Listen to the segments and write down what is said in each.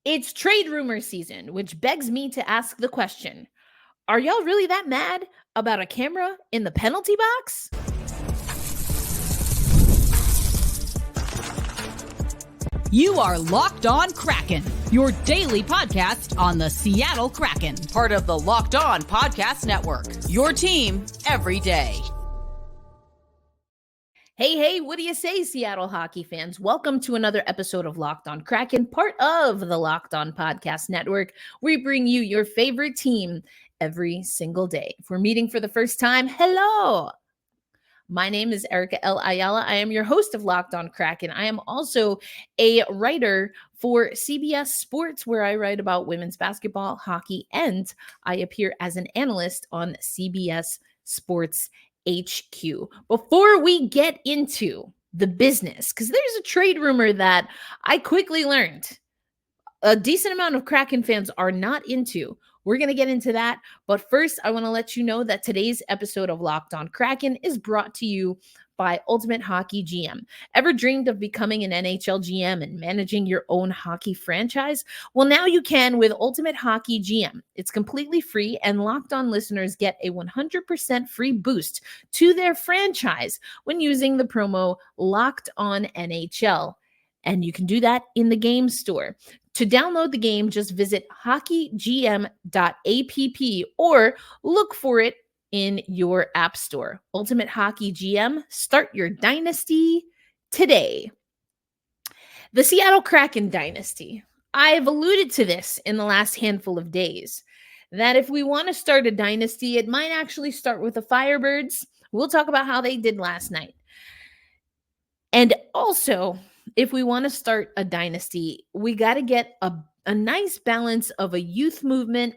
It's trade rumor season, which begs me to ask the question, are y'all really that mad about a camera in the penalty box? You are Locked On Kraken, your daily podcast on the Seattle Kraken, part of the Locked On Podcast Network, your team every day. Hey, what do you say, Seattle hockey fans? Welcome to another episode of Locked On Kraken, part of the Locked On Podcast Network. We bring you your favorite team every single day. If we're meeting for the first time, hello. My name is Erica L. Ayala. I am your host of Locked On Kraken. I am also a writer for CBS Sports, where I write about women's basketball, hockey, and I appear as an analyst on CBS Sports HQ. Before we get into the business, because there's a trade rumor that I quickly learned a decent amount of Kraken fans are not into. We're going to get into that. But first, I want to let you know that today's episode of Locked On Kraken is brought to you by Ultimate Hockey GM. Ever dreamed of becoming an NHL GM and managing your own hockey franchise? Well, now you can with Ultimate Hockey GM. It's completely free, and Locked On listeners get a 100% free boost to their franchise when using the promo Locked On NHL. And you can do that in the game store. To download the game, just visit hockeygm.app or look for it in your app store. Ultimate Hockey GM, start your dynasty today. The Seattle Kraken Dynasty. I've alluded to this in the last handful of days, that if we want to start a dynasty, it might actually start with the Firebirds. We'll talk about how they did last night. And also, if we want to start a dynasty, we got to get a nice balance of a youth movement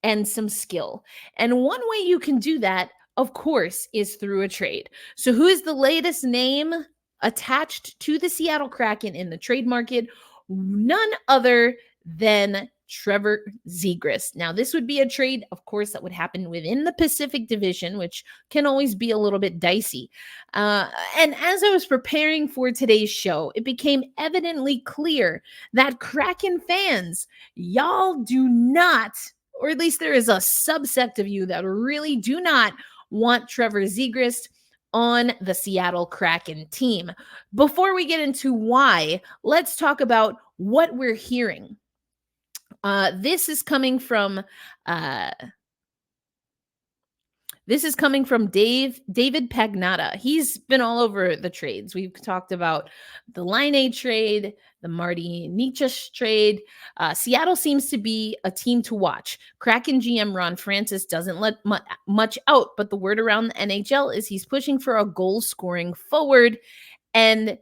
and some skill. And one way you can do that, of course, is through a trade. So who is the latest name attached to the Seattle Kraken in the trade market? None other than Trevor Zegras. Now, this would be a trade, of course, that would happen within the Pacific Division, which can always be a little bit dicey. And as I was preparing for today's show, it became evidently clear that Kraken fans, y'all do not, or at least there is a subsect of you that really do not want Trevor Zegras on the Seattle Kraken team. Before we get into why, let's talk about what we're hearing. This is coming from David Pagnotta. He's been all over the trades. We've talked about the Line trade, the Marty Necas trade. Seattle seems to be a team to watch. Kraken GM Ron Francis doesn't let much out, but the word around the NHL is he's pushing for a goal-scoring forward. And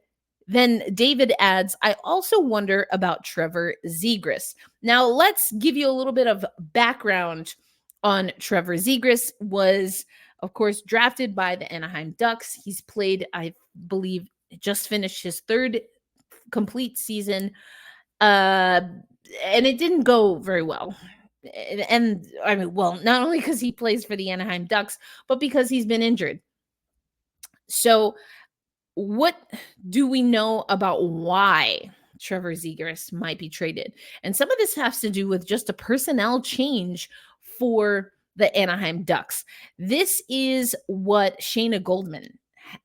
then David adds, I also wonder about Trevor Zegras. Now, let's give you a little bit of background on Trevor Zegras. Was, of course, drafted by the Anaheim Ducks. He's played, I believe, just finished his third complete season, and it didn't go very well. And I mean, well, not only because he plays for the Anaheim Ducks, but because he's been injured. So what do we know about why Trevor Zegras might be traded? And some of this has to do with just a personnel change for the Anaheim Ducks. This is what Shayna Goldman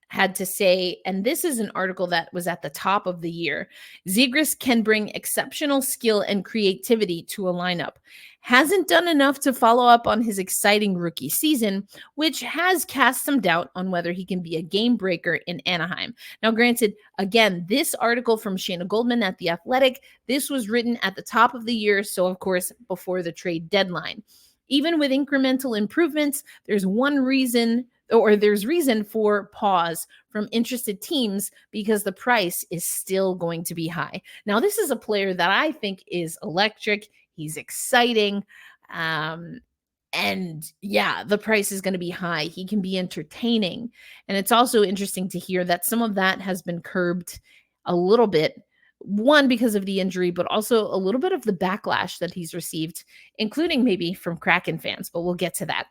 had to say, and this is an article that was at the top of the year. Zegras can bring exceptional skill and creativity to a lineup. Hasn't done enough to follow up on his exciting rookie season, which has cast some doubt on whether he can be a game breaker in Anaheim. Now, granted, again, this article from Shayna Goldman at The Athletic, this was written at the top of the year, so of course, before the trade deadline. Even with incremental improvements, there's reason for pause from interested teams because the price is still going to be high. Now, this is a player that I think is electric. He's exciting. And yeah, the price is going to be high. He can be entertaining. And it's also interesting to hear that some of that has been curbed a little bit. One, because of the injury, but also a little bit of the backlash that he's received, including maybe from Kraken fans, but we'll get to that.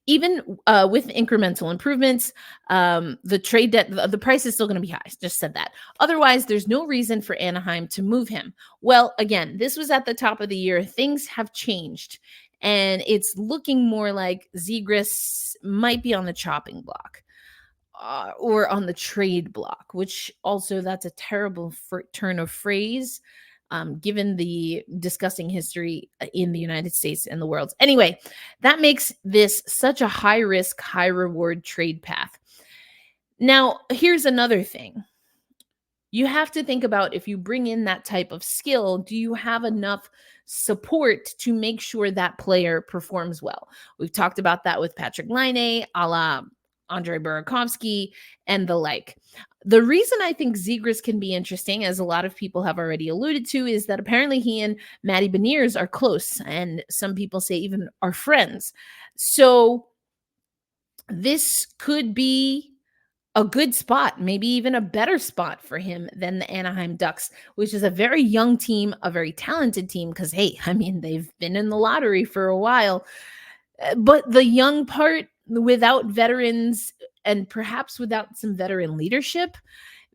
Even with incremental improvements, the price is still going to be high. Just said that. Otherwise, there's no reason for Anaheim to move him. Well, again, this was at the top of the year. Things have changed, and it's looking more like Zegras might be on the chopping block. Or on the trade block, which also that's a terrible turn of phrase, given the disgusting history in the United States and the world. Anyway, that makes this such a high risk, high reward trade path. Now, here's another thing. You have to think about, if you bring in that type of skill, do you have enough support to make sure that player performs well? We've talked about that with Patrick Laine, a la Andre Burakovsky, and the like. The reason I think Zegras can be interesting, as a lot of people have already alluded to, is that apparently he and Matty Beniers are close, and some people say even are friends. So this could be a good spot, maybe even a better spot for him than the Anaheim Ducks, which is a very young team, a very talented team, because, hey, I mean, they've been in the lottery for a while. But the young part, without veterans and perhaps without some veteran leadership,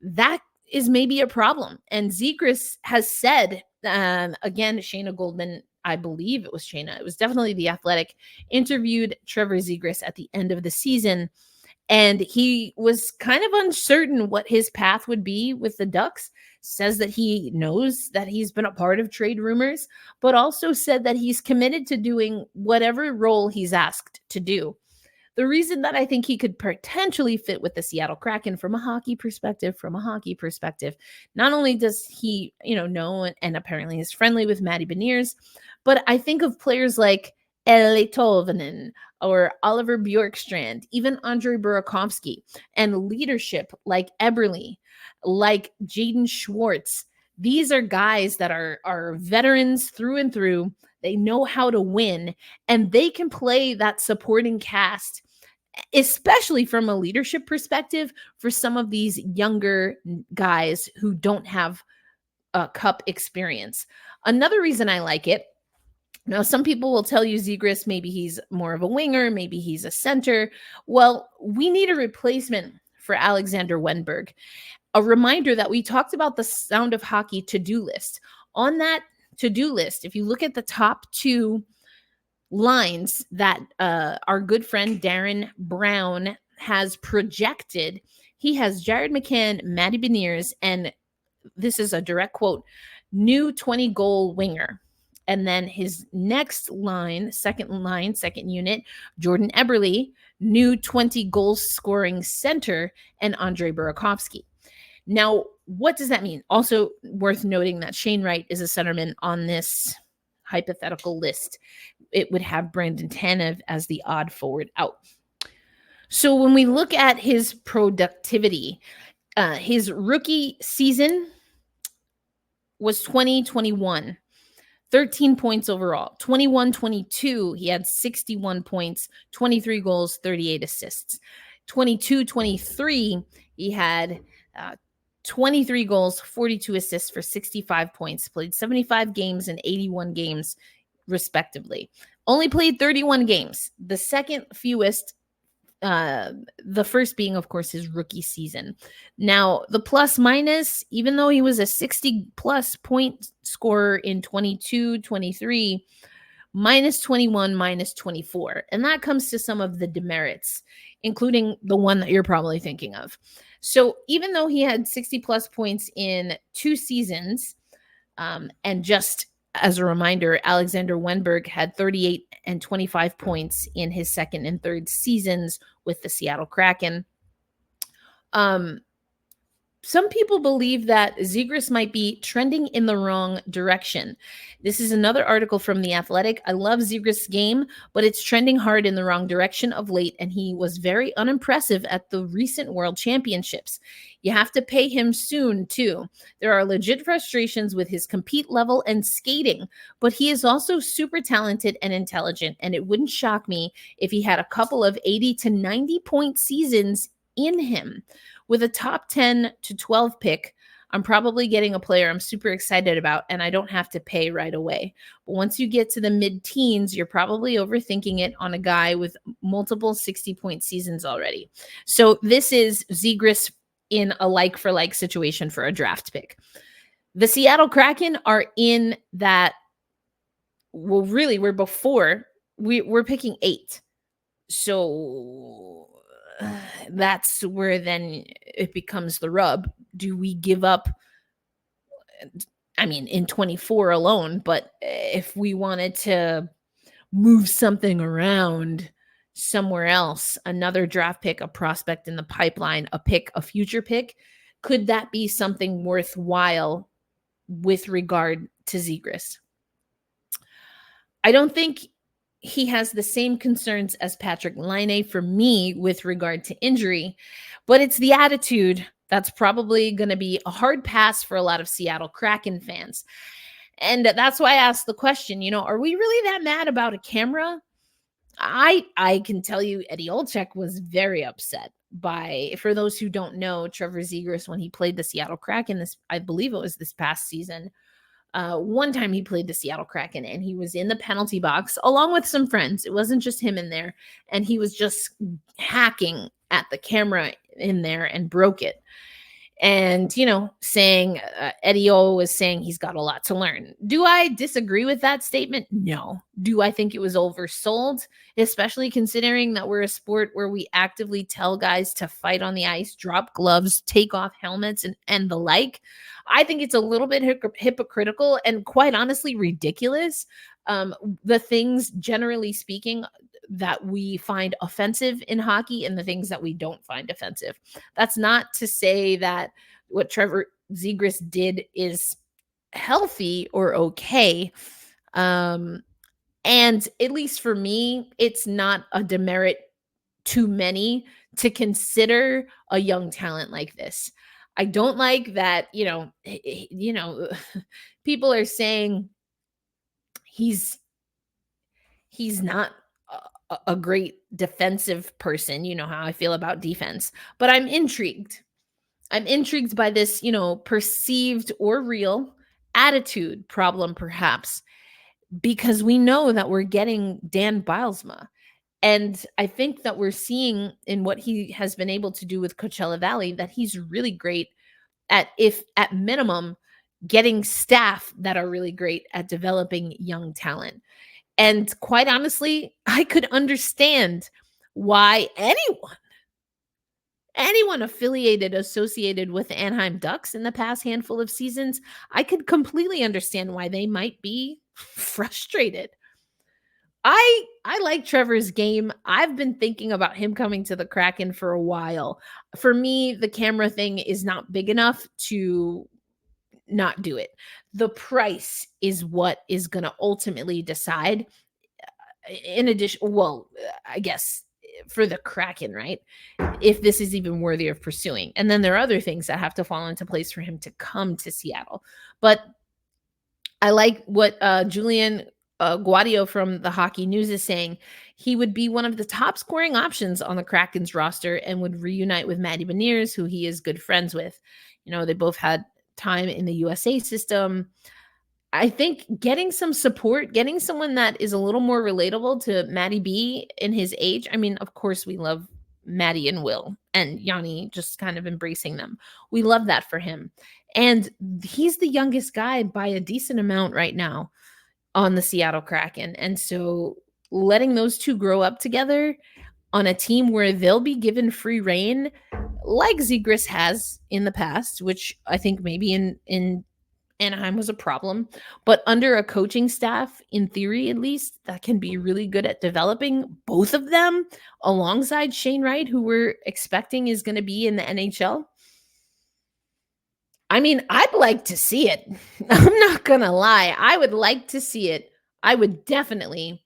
that is maybe a problem. And Zegras has said, again, Shayna Goldman, I believe it was Shayna, it was definitely The Athletic, interviewed Trevor Zegras at the end of the season, and he was kind of uncertain what his path would be with the Ducks. Says that he knows that he's been a part of trade rumors, but also said that he's committed to doing whatever role he's asked to do. The reason that I think he could potentially fit with the Seattle Kraken from a hockey perspective, not only does he, know and apparently is friendly with Matty Beniers, but I think of players like Eeli Tolvanen or Oliver Bjorkstrand, even Andre Burakovsky, and leadership like Eberle, like Jaden Schwartz. These are guys that are veterans through and through. They know how to win, and they can play that supporting cast, especially from a leadership perspective, for some of these younger guys who don't have cup experience. Another reason I like it, now, some people will tell you Zegras, maybe he's more of a winger, maybe he's a center. Well, we need a replacement for Alexander Wenberg. A reminder that we talked about the Sound of Hockey to-do list. On that to-do list, if you look at the top two lines that our good friend Darren Brown has projected, he has Jared McCann, Matty Beniers, and this is a direct quote, new 20-goal winger. And then his next line, second unit, Jordan Eberle, new 20-goal scoring center, and Andre Burakovsky. Now, what does that mean? Also worth noting that Shane Wright is a centerman on this hypothetical list. It would have Brandon Tanev as the odd forward out. So when we look at his productivity, his rookie season was 2021. 13 points overall. 21-22, he had 61 points, 23 goals, 38 assists. 22-23, he had 23 goals, 42 assists for 65 points. Played 75 games and 81 games, respectively. Only played 31 games, the second fewest. The first being, of course, his rookie season. Now, the plus minus, even though he was a 60-plus point scorer in 22-23, minus 21, minus 24. And that comes to some of the demerits, including the one that you're probably thinking of. So even though he had 60-plus points in 2 seasons, and just as a reminder, Alexander Wenberg had 38 and 25 points in his second and third seasons with the Seattle Kraken. Some people believe that Zegras might be trending in the wrong direction. This is another article from The Athletic. I love Zegras' game, but it's trending hard in the wrong direction of late, and he was very unimpressive at the recent World Championships. You have to pay him soon, too. There are legit frustrations with his compete level and skating, but he is also super talented and intelligent, and it wouldn't shock me if he had a couple of 80 to 90 point seasons in him. With a top 10 to 12 pick, I'm probably getting a player I'm super excited about and I don't have to pay right away. But once you get to the mid-teens, you're probably overthinking it on a guy with multiple 60-point seasons already. So this is Zegras in a like-for-like situation for a draft pick. The Seattle Kraken are in that, well, really, we're picking 8. So that's where then it becomes the rub. Do we give up? I mean, in 24 alone, but if we wanted to move something around somewhere else, another draft pick, a prospect in the pipeline, a pick, a future pick, could that be something worthwhile with regard to Zegras? I don't think he has the same concerns as Patrik Laine for me with regard to injury, but it's the attitude that's probably going to be a hard pass for a lot of Seattle Kraken fans. And that's why I asked the question, are we really that mad about a camera? I can tell you Eddie Olczyk was very upset for those who don't know, Trevor Zegras, when he played the Seattle Kraken, I believe it was this past season. One time he played the Seattle Kraken and he was in the penalty box along with some friends. It wasn't just him in there. And he was just hacking at the camera in there and broke it. And, saying Eddie O was saying he's got a lot to learn. Do I disagree with that statement? No. Do I think it was oversold, especially considering that we're a sport where we actively tell guys to fight on the ice, drop gloves, take off helmets, and the like? I think it's a little bit hypocritical and quite honestly ridiculous. The things, generally speaking, that we find offensive in hockey and the things that we don't find offensive. That's not to say that what Trevor Zegras did is healthy or okay. And at least for me, it's not a demerit to many to consider a young talent like this. I don't like that, people are saying he's not a great defensive person. You know how I feel about defense, but I'm intrigued. I'm intrigued by this, perceived or real attitude problem, perhaps, because we know that we're getting Dan Bylsma. And I think that we're seeing in what he has been able to do with Coachella Valley that he's really great at minimum, getting staff that are really great at developing young talent. And quite honestly, I could understand why anyone associated with the Anaheim Ducks in the past handful of seasons, I could completely understand why they might be frustrated. I like Trevor's game. I've been thinking about him coming to the Kraken for a while. For me, the camera thing is not big enough to not do it. The price is what is going to ultimately decide. In addition, I guess for the Kraken, right? If this is even worthy of pursuing. And then there are other things that have to fall into place for him to come to Seattle. But I like what Julian Guadio from the Hockey News is saying. He would be one of the top scoring options on the Kraken's roster and would reunite with Matty Beniers, who he is good friends with. They both had time in the USA system. I think getting some support, getting someone that is a little more relatable to Matty B in his age. I mean, of course, we love Matty and Will and Yanni just kind of embracing them. We love that for him. And he's the youngest guy by a decent amount right now on the Seattle Kraken. And so letting those two grow up together on a team where they'll be given free reign, like Zegras has in the past, which I think maybe in Anaheim was a problem, but under a coaching staff, in theory at least, that can be really good at developing both of them alongside Shane Wright, who we're expecting is going to be in the NHL. I mean, I'd like to see it. I'm not going to lie. I would like to see it. I would definitely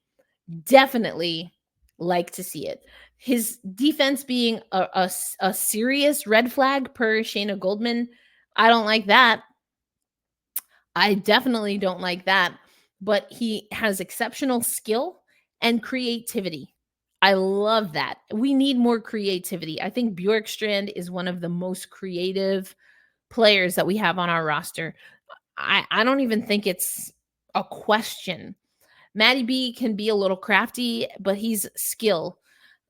like to see it. His defense being a serious red flag per Shayna Goldman, I don't like that. I definitely don't like that, but he has exceptional skill and creativity. I love that. We need more creativity. I think Bjorkstrand is one of the most creative players that we have on our roster, I don't even think it's a question. Matty B can be a little crafty, but he's skill.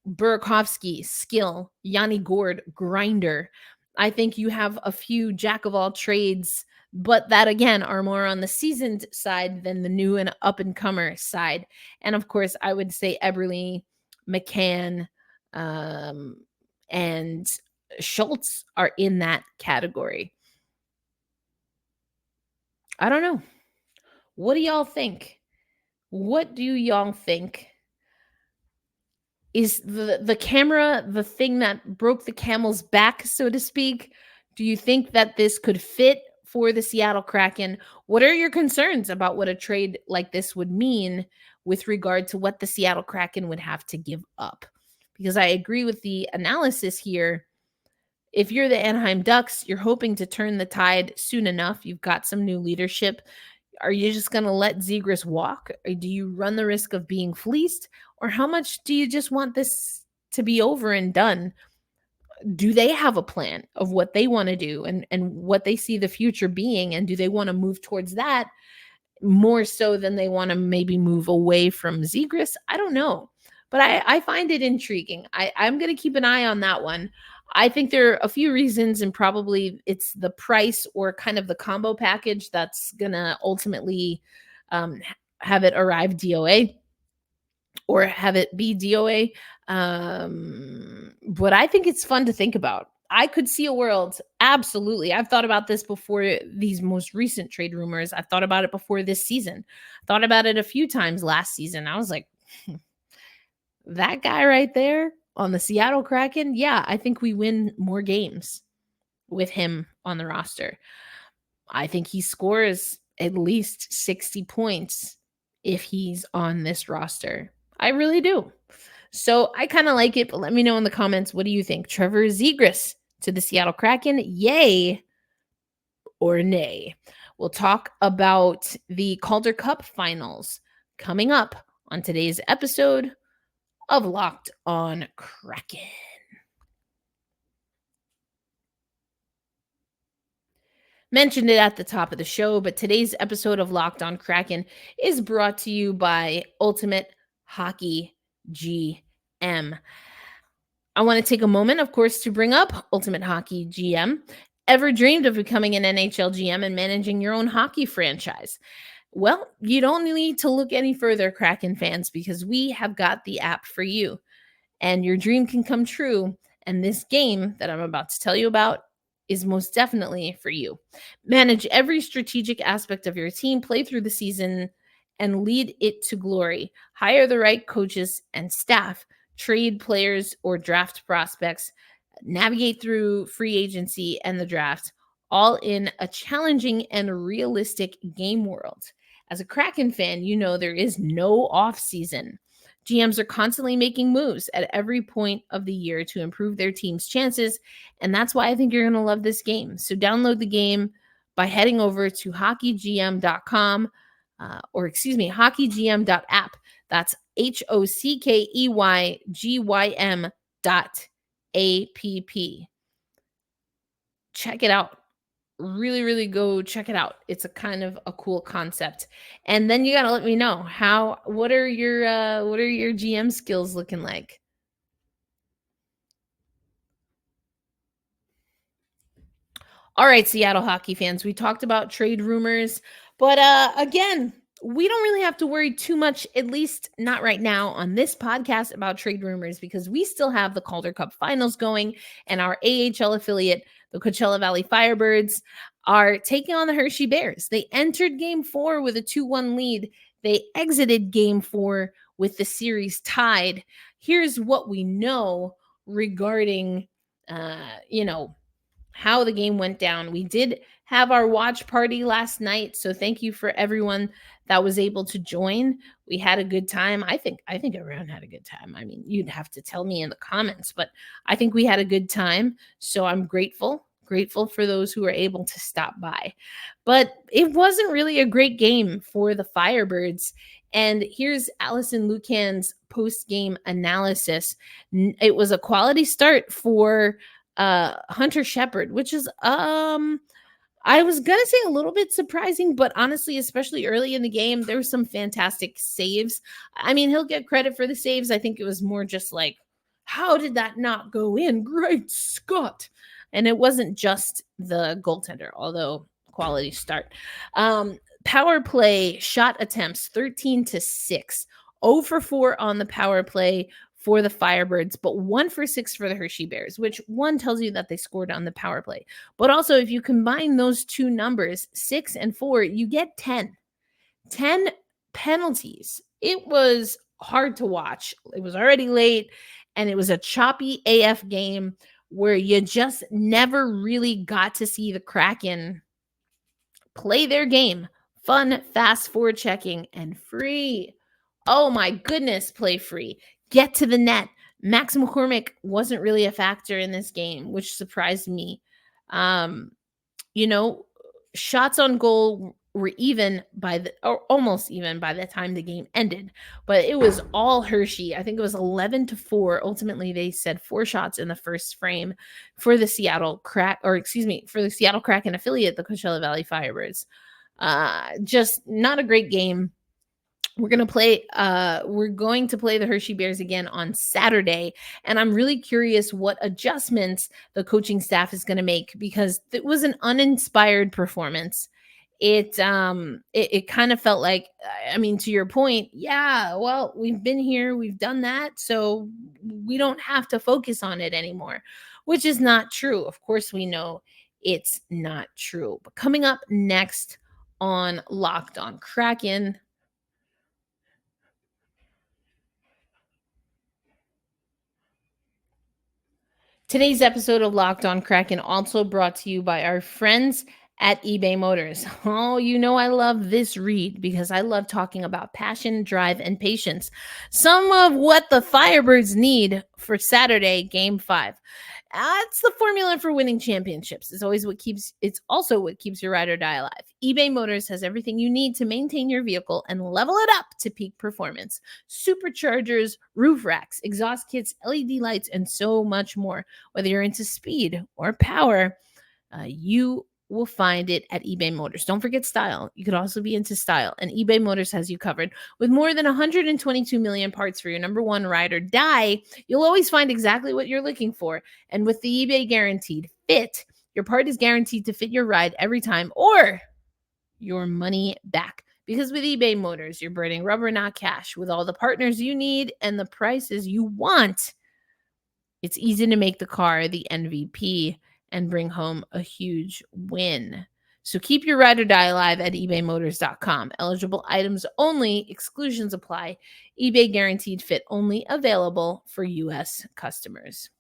Burakovsky, skill. Yanni Gord, grinder. I think you have a few jack of all trades, but that again are more on the seasoned side than the new and up and comer side. And of course, I would say Eberle, McCann, and Schultz are in that category. I don't know. What do y'all think? What do y'all think? Is the camera the thing that broke the camel's back, so to speak? Do you think that this could fit for the Seattle Kraken? What are your concerns about what a trade like this would mean with regard to what the Seattle Kraken would have to give up? Because I agree with the analysis here. If you're the Anaheim Ducks, you're hoping to turn the tide soon enough. You've got some new leadership. Are you just going to let Zegras walk? Or do you run the risk of being fleeced? Or how much do you just want this to be over and done? Do they have a plan of what they want to do and what they see the future being? And do they want to move towards that more so than they want to maybe move away from Zegras? I don't know. But I find it intriguing. I'm going to keep an eye on that one. I think there are a few reasons, and probably it's the price or kind of the combo package that's going to ultimately have it arrive DOA or have it be DOA. But I think it's fun to think about. I could see a world. Absolutely. I've thought about this before these most recent trade rumors. I've thought about it before this season. Thought about it a few times last season. I was like, that guy right there on the Seattle Kraken, yeah, I think we win more games with him on the roster. I think he scores at least 60 points if he's on this roster. I really do. So I kind of like it, but let me know in the comments, what do you think? Trevor Zegras to the Seattle Kraken, yay or nay? We'll talk about the Calder Cup finals coming up on today's episode of Locked on Kraken. Mentioned it at the top of the show, but today's episode of Locked on Kraken is brought to you by Ultimate Hockey GM. I want to take a moment, of course, to bring up Ultimate Hockey GM. Ever dreamed of becoming an NHL GM and managing your own hockey franchise? Well, you don't need to look any further, Kraken fans, because we have got the app for you. And your dream can come true. And this game that I'm about to tell you about is most definitely for you. Manage every strategic aspect of your team, play through the season, and lead it to glory. Hire the right coaches and staff, trade players or draft prospects, navigate through free agency and the draft, all in a challenging and realistic game world. As a Kraken fan, you know there is no off season. GMs are constantly making moves at every point of the year to improve their team's chances, and that's why I think you're going to love this game. So download the game by heading over to hockeygm.com, hockeygm.app. That's HOCKEYGYM.app. Check it out. Really go check it out. It's a kind of a cool concept. And then you got to let me know what are your GM skills looking like? All right, Seattle hockey fans, we talked about trade rumors, but again, we don't really have to worry too much, at least not right now on this podcast, about trade rumors, because we still have the Calder Cup finals going, and our AHL affiliate, the Coachella Valley Firebirds, are taking on the Hershey Bears. They entered Game 4 with a 2-1 lead. They exited Game 4 with the series tied. Here's what we know regarding, how the game went down. We did have our watch party last night, so thank you for everyone that was able to join. We had a good time. I think everyone had a good time. I mean, you'd have to tell me in the comments, but I think we had a good time. So I'm grateful for those who were able to stop by. But it wasn't really a great game for the Firebirds. And here's Allison Lucan's post-game analysis. It was a quality start for Hunter Shepherd, which is I was gonna say a little bit surprising, but honestly, especially early in the game, there were some fantastic saves. I mean, he'll get credit for the saves. I think it was more just like, how did that not go in? Great Scott. And it wasn't just the goaltender, although quality start. Power play shot attempts 13-6. 0 for 4 on the power play for the Firebirds, but 1 for 6 for the Hershey Bears, which one tells you that they scored on the power play. But also, if you combine those two numbers, 6 and 4, you get 10. 10 penalties. It was hard to watch. It was already late, and it was a choppy AF game where you just never really got to see the Kraken play their game. Fun, fast forward checking, and free. Oh my goodness, play free. Get to the net. Max McCormick wasn't really a factor in this game, which surprised me. Shots on goal were almost even by the time the game ended, but it was all Hershey. I think it was 11-4. Ultimately, they said 4 shots in the first frame for the Seattle Kraken affiliate, the Coachella Valley Firebirds. Just not a great game. We're going to play the Hershey Bears again on Saturday, and I'm really curious what adjustments the coaching staff is going to make, because it was an uninspired performance. It kind of felt like, I mean, to your point, yeah, well, we've been here, we've done that, so we don't have to focus on it anymore, which is not true. Of course, we know it's not true. But coming up next on Locked on Kraken, today's episode of Locked on Kraken also brought to you by our friends at eBay Motors. Oh, you know I love this read because I love talking about passion, drive, and patience. Some of what the Firebirds need for Saturday, Game 5. That's the formula for winning championships. It's also what keeps your ride or die alive. eBay Motors has everything you need to maintain your vehicle and level it up to peak performance. Superchargers, roof racks, exhaust kits, LED lights, and so much more. Whether you're into speed or power, you will find it at eBay Motors. Don't forget style. You could also be into style, and eBay Motors has you covered. With more than 122 million parts for your number one ride or die, you'll always find exactly what you're looking for. And with the eBay Guaranteed Fit, your part is guaranteed to fit your ride every time or your money back. Because with eBay Motors, you're burning rubber, not cash. With all the partners you need and the prices you want, it's easy to make the car the MVP and bring home a huge win. So keep your ride or die alive at ebaymotors.com. Eligible items only. Exclusions apply. eBay Guaranteed Fit only. Available for U.S. customers.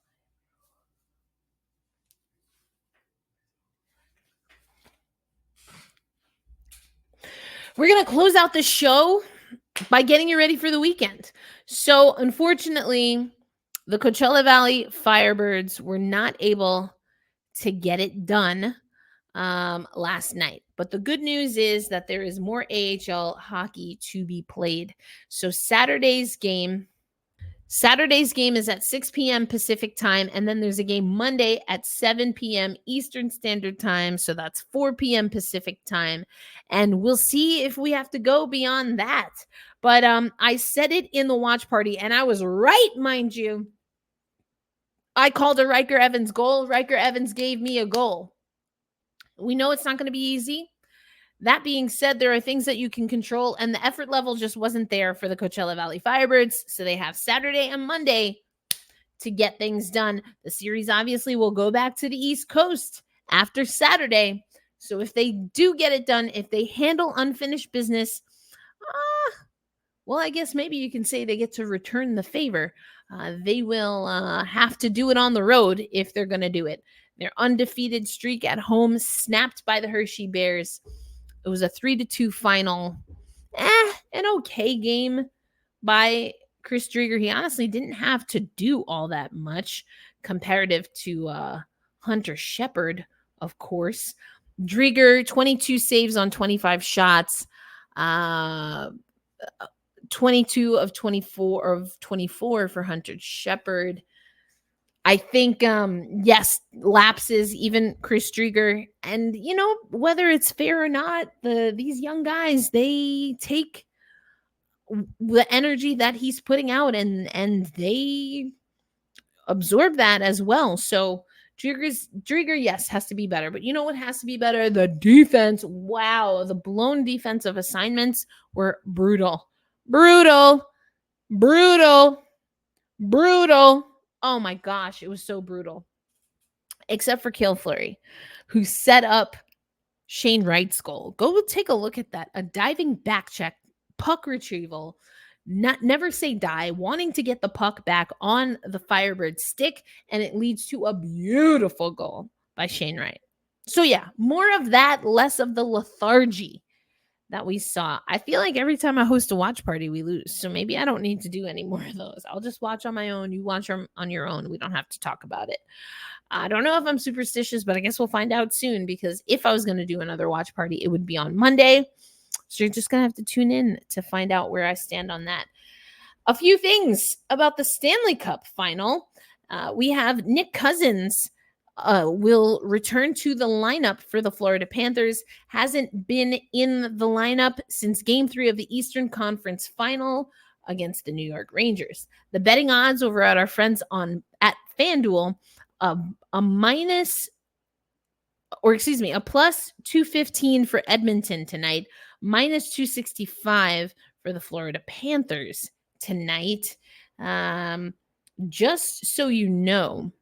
We're going to close out the show by getting you ready for the weekend. So unfortunately, the Coachella Valley Firebirds were not able to get it done last night. But the good news is that there is more AHL hockey to be played. So Saturday's game is at 6 p.m. Pacific time, and then there's a game Monday at 7 p.m. Eastern Standard Time, so that's 4 p.m. Pacific time, and we'll see if we have to go beyond that. But I said it in the watch party, and I was right, mind you. I called a Riker Evans goal. Riker Evans gave me a goal. We know it's not going to be easy. That being said, there are things that you can control, and the effort level just wasn't there for the Coachella Valley Firebirds, so they have Saturday and Monday to get things done. The series obviously will go back to the East Coast after Saturday, so if they do get it done, if they handle unfinished business, well, I guess maybe you can say they get to return the favor. They will have to do it on the road if they're going to do it. Their undefeated streak at home snapped by the Hershey Bears. It was a 3-2 final. An okay game by Chris Driedger. He honestly didn't have to do all that much comparative to Hunter Shepherd, of course. Driedger, 22 saves on 25 shots. 22 of 24 for Hunter Shepherd. I think, yes, lapses, even Chris Drieger, and whether it's fair or not, these young guys, they take the energy that he's putting out, and they absorb that as well. So Drieger, yes, has to be better. But you know what has to be better? The defense. Wow, the blown defensive assignments were brutal. Brutal. Brutal. Brutal. Oh my gosh, it was so brutal. Except for Cale Fleury, who set up Shane Wright's goal. Go take a look at that. A diving back check, puck retrieval, never say die, wanting to get the puck back on the Firebird stick, and it leads to a beautiful goal by Shane Wright. So yeah, more of that, less of the lethargy that we saw. I feel like every time I host a watch party, we lose. So maybe I don't need to do any more of those. I'll just watch on my own. You watch on your own. We don't have to talk about it. I don't know if I'm superstitious, but I guess we'll find out soon, because if I was going to do another watch party, it would be on Monday. So you're just going to have to tune in to find out where I stand on that. A few things about the Stanley Cup final. We have Nick Cousins will return to the lineup for the Florida Panthers. Hasn't been in the lineup since Game 3 of the Eastern Conference Final against the New York Rangers. The betting odds over at our friends at FanDuel, a plus 215 for Edmonton tonight, minus 265 for the Florida Panthers tonight. Just so you know,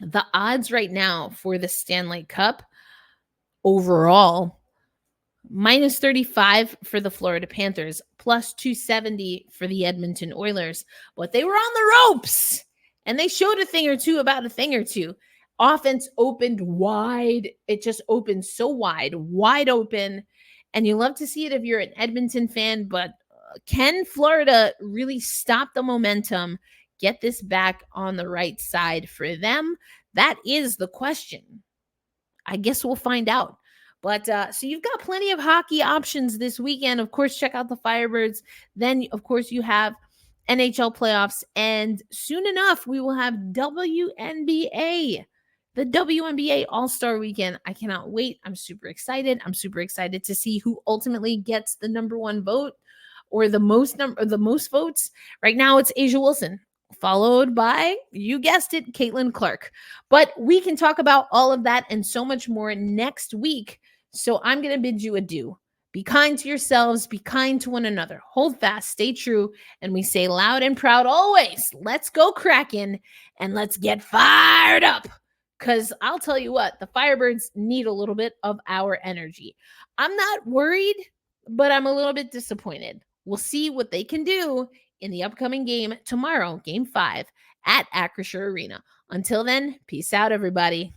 the odds right now for the Stanley Cup overall, minus 35 for the Florida Panthers, plus 270 for the Edmonton Oilers. But they were on the ropes, and they showed a thing or two. Offense opened wide. It just opened so wide open. And you love to see it if you're an Edmonton fan, but can Florida really stop the momentum, get this back on the right side for them? That is the question. I guess we'll find out. But so you've got plenty of hockey options this weekend. Of course, check out the Firebirds. Then, of course, you have NHL playoffs. And soon enough, we will have WNBA. The WNBA All-Star Weekend. I cannot wait. I'm super excited. I'm super excited to see who ultimately gets the number one vote, or the most votes. Right now, it's A'ja Wilson, followed by, you guessed it, Caitlin Clark. But we can talk about all of that and so much more next week. So I'm going to bid you adieu. Be kind to yourselves. Be kind to one another. Hold fast. Stay true. And we say loud and proud always, let's go Kraken, and let's get fired up. Because I'll tell you what, the Firebirds need a little bit of our energy. I'm not worried, but I'm a little bit disappointed. We'll see what they can do in the upcoming game tomorrow, Game 5 at Acrisure Arena. Until then, peace out, everybody.